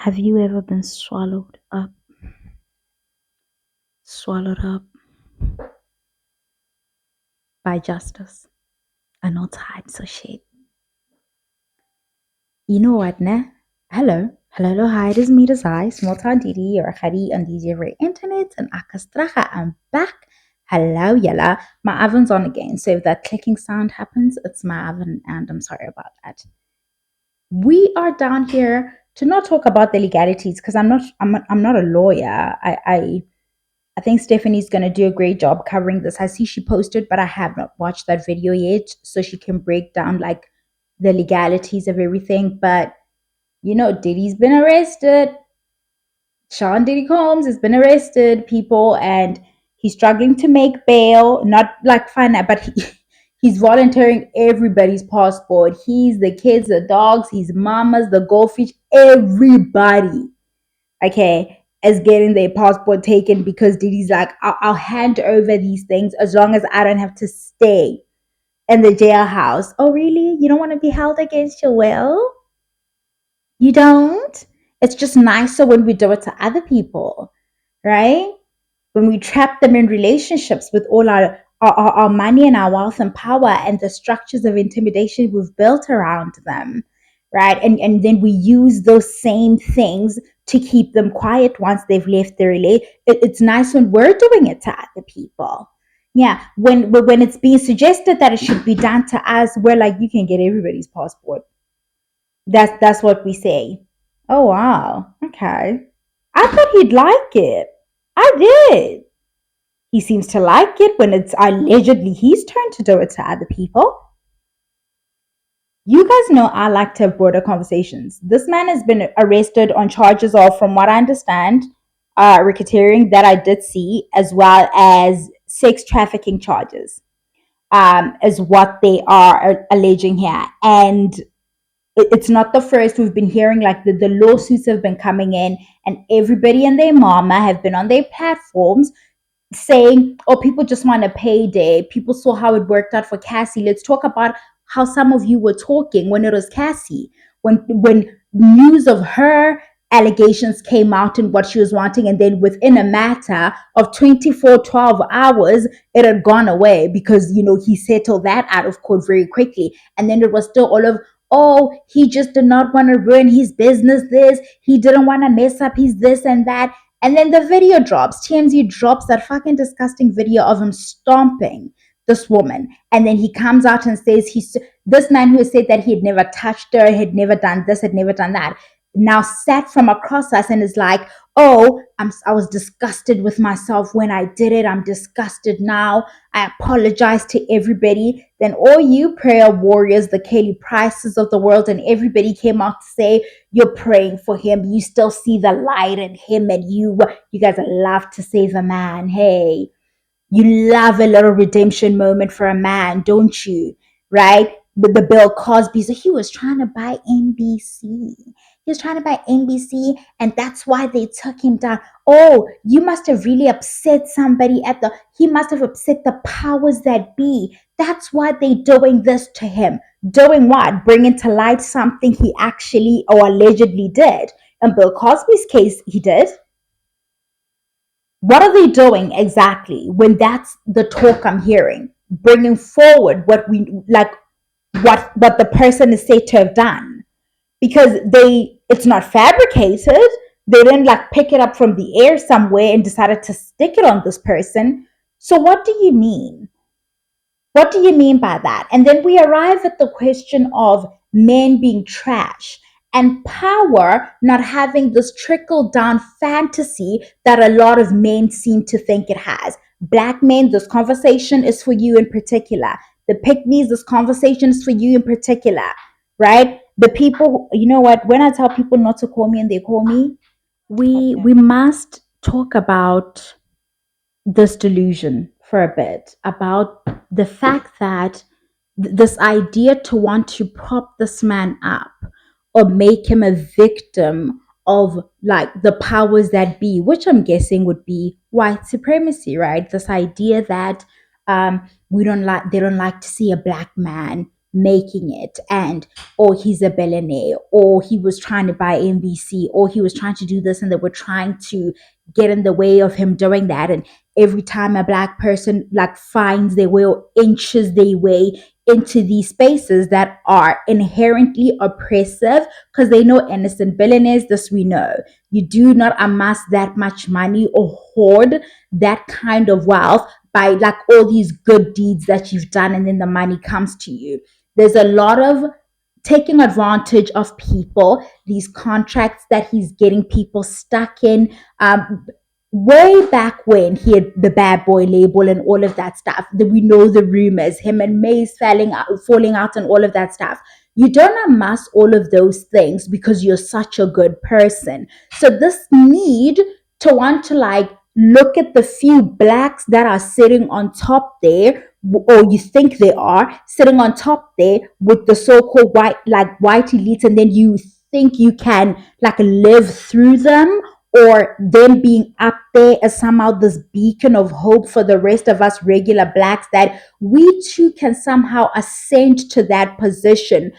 Have you ever been swallowed up by justice and all types of shit? You know what, ne? Hello, hi, it is me, Desai, small town Diddy, or Khadi on these every internet, and Akastracha, I'm back. Hello, yella. My oven's on again, so if that clicking sound happens, it's my oven, and I'm sorry about that. We are down here to not talk about the legalities because I'm not a lawyer. I think Stephanie's going to do a great job covering this. I see she posted, but I have not watched that video yet. So she can break down like the legalities of everything. But, Diddy's been arrested. Sean Diddy Combs has been arrested, people, and he's struggling to make bail. Not like fine, but he's volunteering everybody's passport. He's the kids, the dogs, his mamas, the goldfish, everybody. Okay, as getting their passport taken because Diddy's like, I'll hand over these things as long as I don't have to stay in the jailhouse. Oh, really? You don't want to be held against your will? You don't? It's just nicer when we do it to other people, right? When we trap them in relationships with all our money and our wealth and power and the structures of intimidation we've built around them, right? And then we use those same things to keep them quiet once they've left the relate. It's nice when we're doing it to other people. Yeah, when it's being suggested that it should be done to us, we're like, you can get everybody's passport. That's what we say. Oh wow, okay. I thought he'd like it. I did. He seems to like it when it's allegedly his turn to do it to other people. You guys know I like to have broader conversations. This man has been arrested on charges of, from what I understand, racketeering that I did see, as well as sex trafficking charges, is what they are alleging here. And it's not the first. We've been hearing like the lawsuits have been coming in, and everybody and their mama have been on their platforms saying, oh, people just want a payday. People saw how it worked out for Cassie. Let's talk about how some of you were talking when it was Cassie. When news of her allegations came out and what she was wanting, and then within a matter of 12 hours, it had gone away because, he settled that out of court very quickly. And then it was still all of, oh, he just did not want to ruin his business this. He didn't want to mess up his this and that. And then the video drops. TMZ drops that fucking disgusting video of him stomping this woman. And then he comes out and says this man who said that he had never touched her, had never done this, had never done that, now sat from across us and is like, oh, I was disgusted with myself when I did it. I'm disgusted now. I apologize to everybody. Then all you prayer warriors, the Kelly Prices of the world, and everybody came out to say, you're praying for him. You still see the light in him, and you guys love to save a man. Hey, you love a little redemption moment for a man, don't you? Right? But the Bill Cosby, so he was trying to buy NBC. He was trying to buy NBC, and that's why they took him down. Oh, you must have really upset somebody he must have upset the powers that be. That's why they're doing this to him. Doing what? Bringing to light something he actually or allegedly did. In Bill Cosby's case, he did. What are they doing exactly when that's the talk I'm hearing? Bringing forward what the person is said to have done, because it's not fabricated. They didn't like pick it up from the air somewhere and decided to stick it on this person. So what do you mean? What do you mean by that? And then we arrive at the question of men being trash and power not having this trickle down fantasy that a lot of men seem to think it has. Black men, this conversation is for you in particular. The pygmies, this conversation is for you in particular, right? The people, you know what? When I tell people not to call me and they call me, we must talk about this delusion for a bit, about the fact that this idea to want to prop this man up or make him a victim of like the powers that be, which I'm guessing would be white supremacy, right? This idea that they don't like to see a black man making it, and or he's a billionaire, or he was trying to buy NBC, or he was trying to do this, and they were trying to get in the way of him doing that. And every time a black person like finds their way or inches their way into these spaces that are inherently oppressive, because they know innocent billionaires, this we know, you do not amass that much money or hoard that kind of wealth by like all these good deeds that you've done and then the money comes to you. There's a lot of taking advantage of people, these contracts that he's getting people stuck in. Way back when he had the bad boy label and all of that stuff, that we know the rumors, him and Mace falling out and all of that stuff. You don't amass all of those things because you're such a good person. So this need to want to like look at the few blacks that are sitting on top there, or you think they are sitting on top there with the so-called white elites, and then you think you can like live through them, or them being up there as somehow this beacon of hope for the rest of us regular blacks, that we too can somehow ascend to that position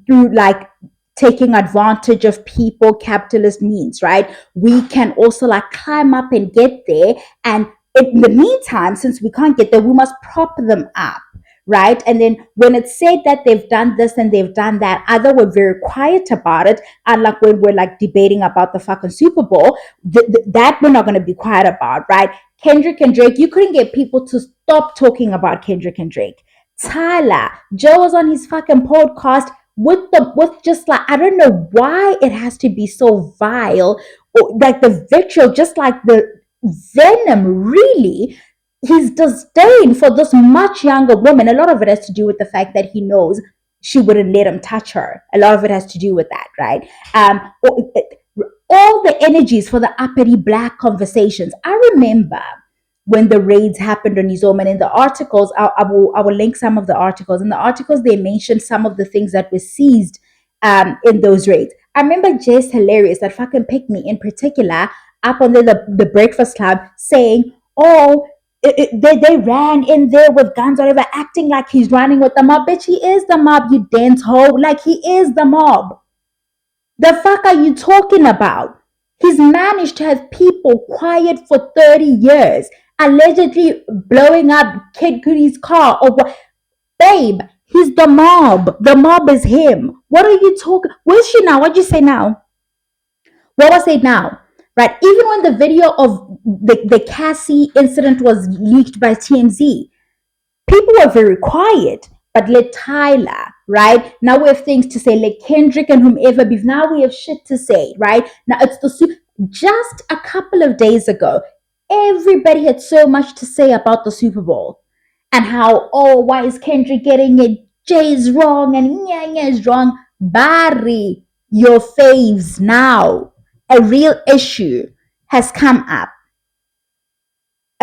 through like taking advantage of people, capitalist means, right? We can also like climb up and get there. And in the meantime, since we can't get there, we must prop them up, right? And then when it's said that they've done this and they've done that, either we're very quiet about it, and like when we're like debating about the fucking Super Bowl, that we're not going to be quiet about, right? Kendrick and Drake, you couldn't get people to stop talking about Kendrick and Drake. Tyler, Joe was on his fucking podcast with just like, I don't know why it has to be so vile, or like the vitriol, just like the venom, really. His disdain for this much younger woman, a lot of it has to do with the fact that he knows she wouldn't let him touch her. A lot of it has to do with that, right? All the energies for the uppity black conversations. I remember when the raids happened on his home, and in the articles, I will link some of the articles. In the articles, they mentioned some of the things that were seized in those raids. I remember Jay's hilarious, that fucking picked me in particular, up on the Breakfast Club, saying, oh, they ran in there with guns or whatever, acting like he's running with the mob. Bitch, he is the mob, you dense hoe. Like, he is the mob. The fuck are you talking about? He's managed to have people quiet for 30 years, allegedly blowing up Kid Cudi's car or what? Babe, he's the mob. The mob is him. What are you talking? Where's she now? What'd you say now? What was it now? Right? Even when the video of the Cassie incident was leaked by TMZ, people were very quiet. But let Tyler, right? Now we have things to say. Let Kendrick and whomever be. Now we have shit to say, right? Now it's just a couple of days ago, everybody had so much to say about the Super Bowl and how, oh, why is Kendrick getting it? Jay's wrong and Nyanya is wrong. Barry, your faves now. A real issue has come up.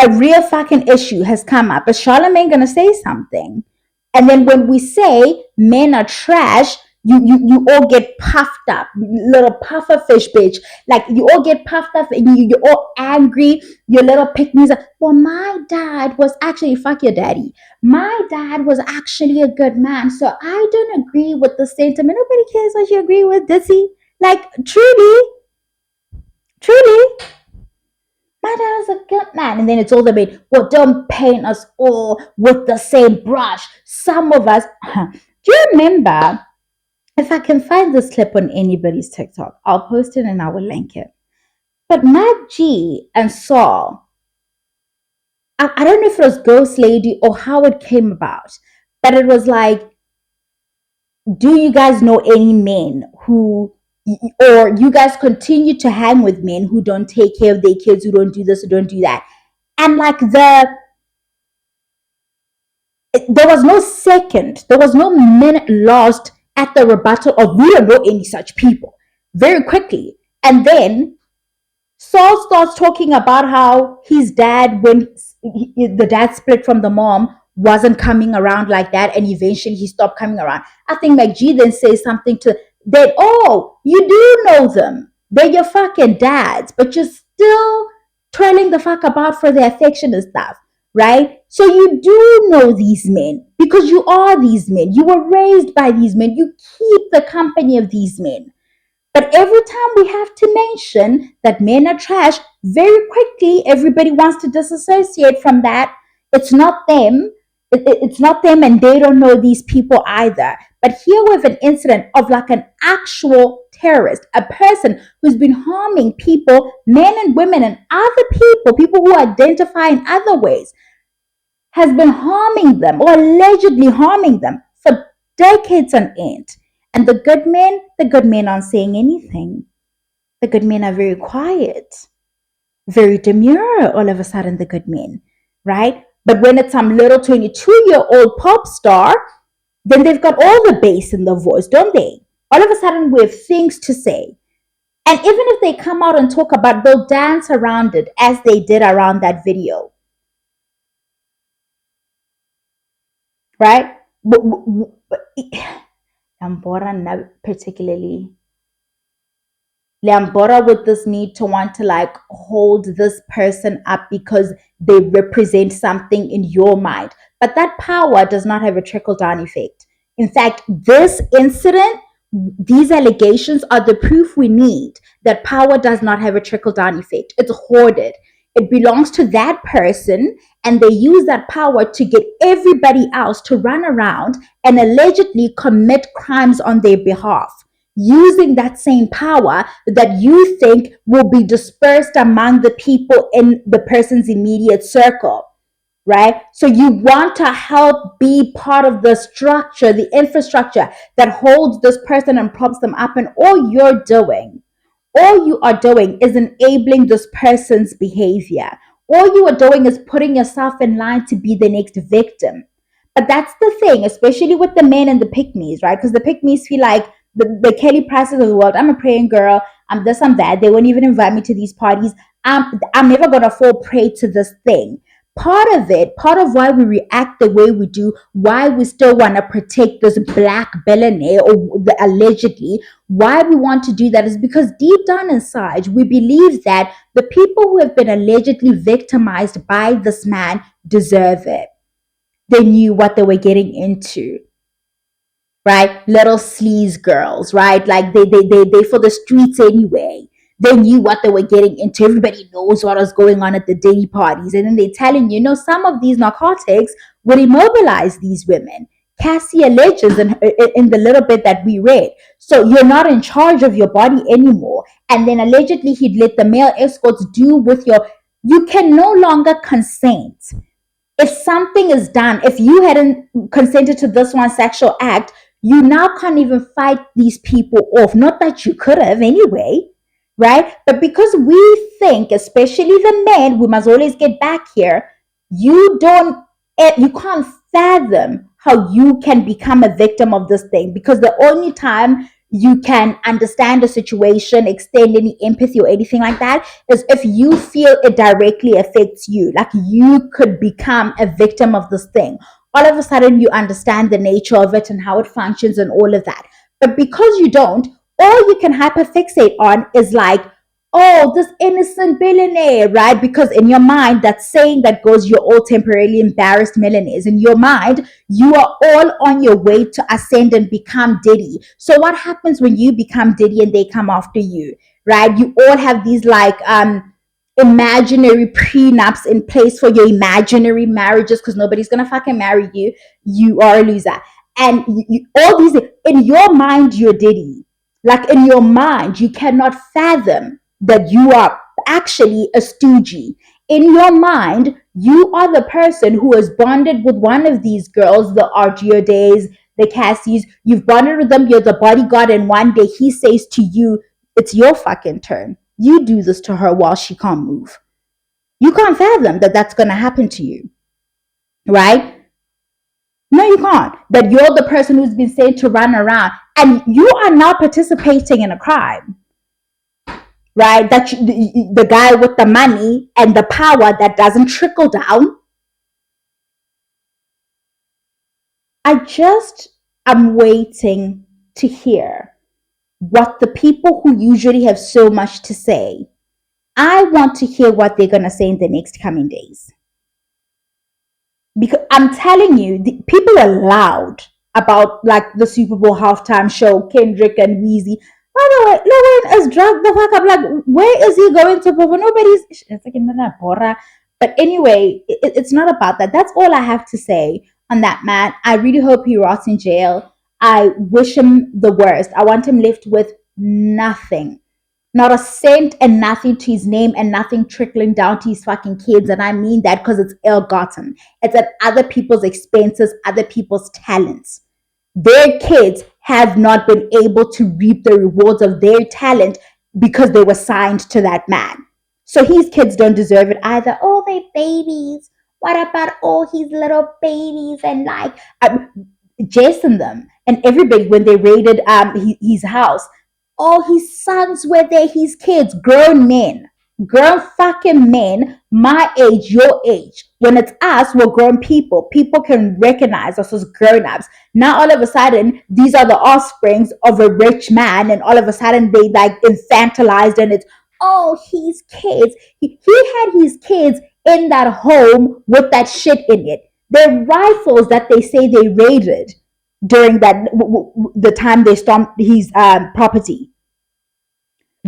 A real fucking issue has come up. Is Charlamagne gonna say something? And then when we say men are trash, you all get puffed up, little puffer fish, bitch. Like, you all get puffed up and you're all angry. Your little pick-me's like, well, my dad was actually, fuck your daddy. My dad was actually a good man, so I don't agree with the sentiment. Nobody cares what you agree with, does he? Like, truly, my dad is a good man. And then it's all the way, well, don't paint us all with the same brush. Some of us, do you remember, if I can find this clip on anybody's TikTok, I'll post it and I will link it. But Matt G and Saul, I don't know if it was Ghost Lady or how it came about, but it was like, do you guys know any men who, or you guys continue to hang with men who don't take care of their kids, who don't do this, who don't do that? And like there was no second, there was no minute lost at the rebuttal of, we don't know any such people, very quickly. And then Saul starts talking about how his dad, when the dad split from the mom, wasn't coming around like that, and eventually he stopped coming around. I think McG then says something to that, oh, you do know them. They're your fucking dads, but you're still twirling the fuck about for their affection and stuff. right? So you do know these men because you are these men. You were raised by these men. You keep the company of these men. But every time we have to mention that men are trash, very quickly everybody wants to disassociate from that. It's not them. It's not them, and they don't know these people either. But here we have an incident of like an actual terrorist, a person who's been harming people, men and women, and other people who identify in other ways, has been harming them or allegedly harming them for decades on end. And the good men aren't saying anything. The good men are very quiet, very demure all of a sudden, the good men, right? But when it's some little 22-year-old pop star, then they've got all the bass in the voice, don't they? All of a sudden, we have things to say. And even if they come out and talk about, they'll dance around it as they did around that video, right? Lambora particularly. Lambora with this need to want to like hold this person up because they represent something in your mind. But that power does not have a trickle down effect. In fact, this incident, these allegations are the proof we need that power does not have a trickle down effect. It's hoarded. It belongs to that person, and they use that power to get everybody else to run around and allegedly commit crimes on their behalf, using that same power that you think will be dispersed among the people in the person's immediate circle, right? So you want to help be part of the structure, the infrastructure that holds this person and props them up. And all you are doing is enabling this person's behavior. All you are doing is putting yourself in line to be the next victim. But that's the thing, especially with the men and the pick-me's, right? Because the pick-me's feel like the Kelly Prices of the world. I'm a praying girl. I'm this, I'm that. They won't even invite me to these parties. I'm never going to fall prey to this thing. Part of why we react the way we do, why we still want to protect this black billionaire or allegedly, why we want to do that is because deep down inside, we believe that the people who have been allegedly victimized by this man deserve it. They knew what they were getting into, right? Little sleaze girls, right? Like they for the streets anyway. They knew what they were getting into. Everybody knows what was going on at the Diddy parties. And then they're telling you, some of these narcotics would immobilize these women. Cassie alleges in the little bit that we read. So you're not in charge of your body anymore. And then allegedly he'd let the male escorts do with you can no longer consent. If something is done, if you hadn't consented to this one sexual act, you now can't even fight these people off. Not that you could have anyway, right? But because we think, especially the men, we must always get back here, you can't fathom how you can become a victim of this thing, because the only time you can understand the situation, extend any empathy or anything like that, is if you feel it directly affects you. Like you could become a victim of this thing. All of a sudden, you understand the nature of it and how it functions and all of that. But because you don't, all you can hyperfixate on is like, oh, this innocent billionaire, right? Because in your mind, that saying that goes, you're all temporarily embarrassed millionaires. In your mind, you are all on your way to ascend and become Diddy. So what happens when you become Diddy and they come after you, right? You all have these like imaginary prenups in place for your imaginary marriages, because nobody's gonna fucking marry you. You are a loser. And all these, in your mind, you're Diddy. Like in your mind, you cannot fathom that you are actually a stoogie. In your mind, you are the person who has bonded with one of these girls, the Argio Days, the Cassies. You've bonded with them, you're the bodyguard, and one day he says to you, it's your fucking turn. You do this to her while she can't move. You can't fathom that that's going to happen to you, right? No, you can't. That you're the person who's been sent to run around and you are now participating in a crime, right? That the guy with the money and the power that doesn't trickle down. I just am waiting to hear what the people who usually have so much to say, I want to hear what they're going to say in the next coming days. Because I'm telling you, the, people are loud about like the Super Bowl halftime show, Kendrick and Weezy. By the way, Lauren is drugged the fuck up. Like, where is he going to perform? Nobody's. It's like another bora. But anyway, it's not about that. That's all I have to say on that man. I really hope he rots in jail. I wish him the worst. I want him left with nothing, not a cent and nothing to his name and nothing trickling down to his fucking kids. And I mean that because it's ill gotten. It's at other people's expenses, other people's talents. Their kids have not been able to reap the rewards of their talent because they were signed to that man. So his kids don't deserve it either. Oh, they babies. What about all his little babies and like Jason them and everybody when they raided his house? All his sons were there, his kids, grown men, grown fucking men, my age, your age. When it's us, we're grown people. People can recognize us as grown ups. Now, all of a sudden, these are the offsprings of a rich man, and all of a sudden, they like infantilized, and it's, oh, his kids. He had his kids in that home with that shit in it. They're rifles that they say they raided during that the time they stormed his property.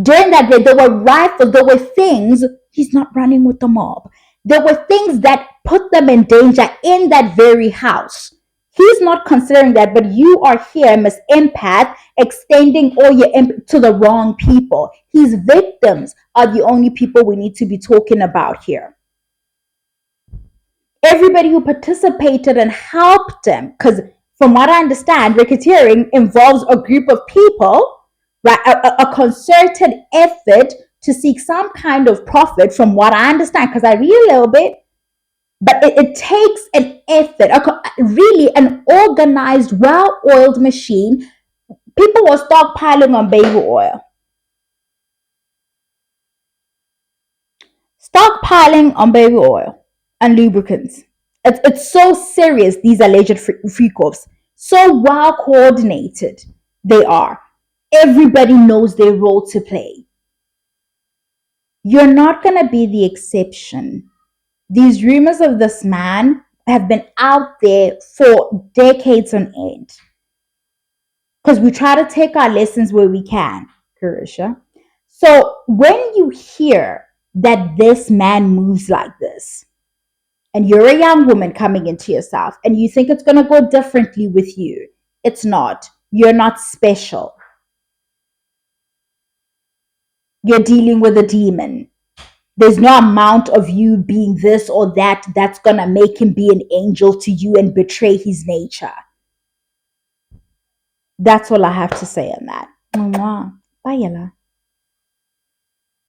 During that day, there were rifles, there were things. He's not running with the mob. There were things that put them in danger in that very house. He's not considering that, but you are here, Miss Empath, extending all your to the wrong people. His victims are the only people we need to be talking about here. Everybody who participated and helped him, because from what I understand, racketeering involves a group of people, right? A concerted effort to seek some kind of profit, from what I understand, because I read a little bit, but it takes an effort, really an organized, well oiled machine. People were stockpiling on baby oil, stockpiling on baby oil and lubricants. It's so serious, these alleged freak offs. So well coordinated they are. Everybody knows their role to play. You're not going to be the exception. These rumors of this man have been out there for decades on end. Because we try to take our lessons where we can, Carisha. So when you hear that this man moves like this, and you're a young woman coming into yourself, and you think it's going to go differently with you, it's not. You're not special. You're dealing with a demon. There's no amount of you being this or that that's going to make him be an angel to you and betray his nature. That's all I have to say on that. Bye, Yella.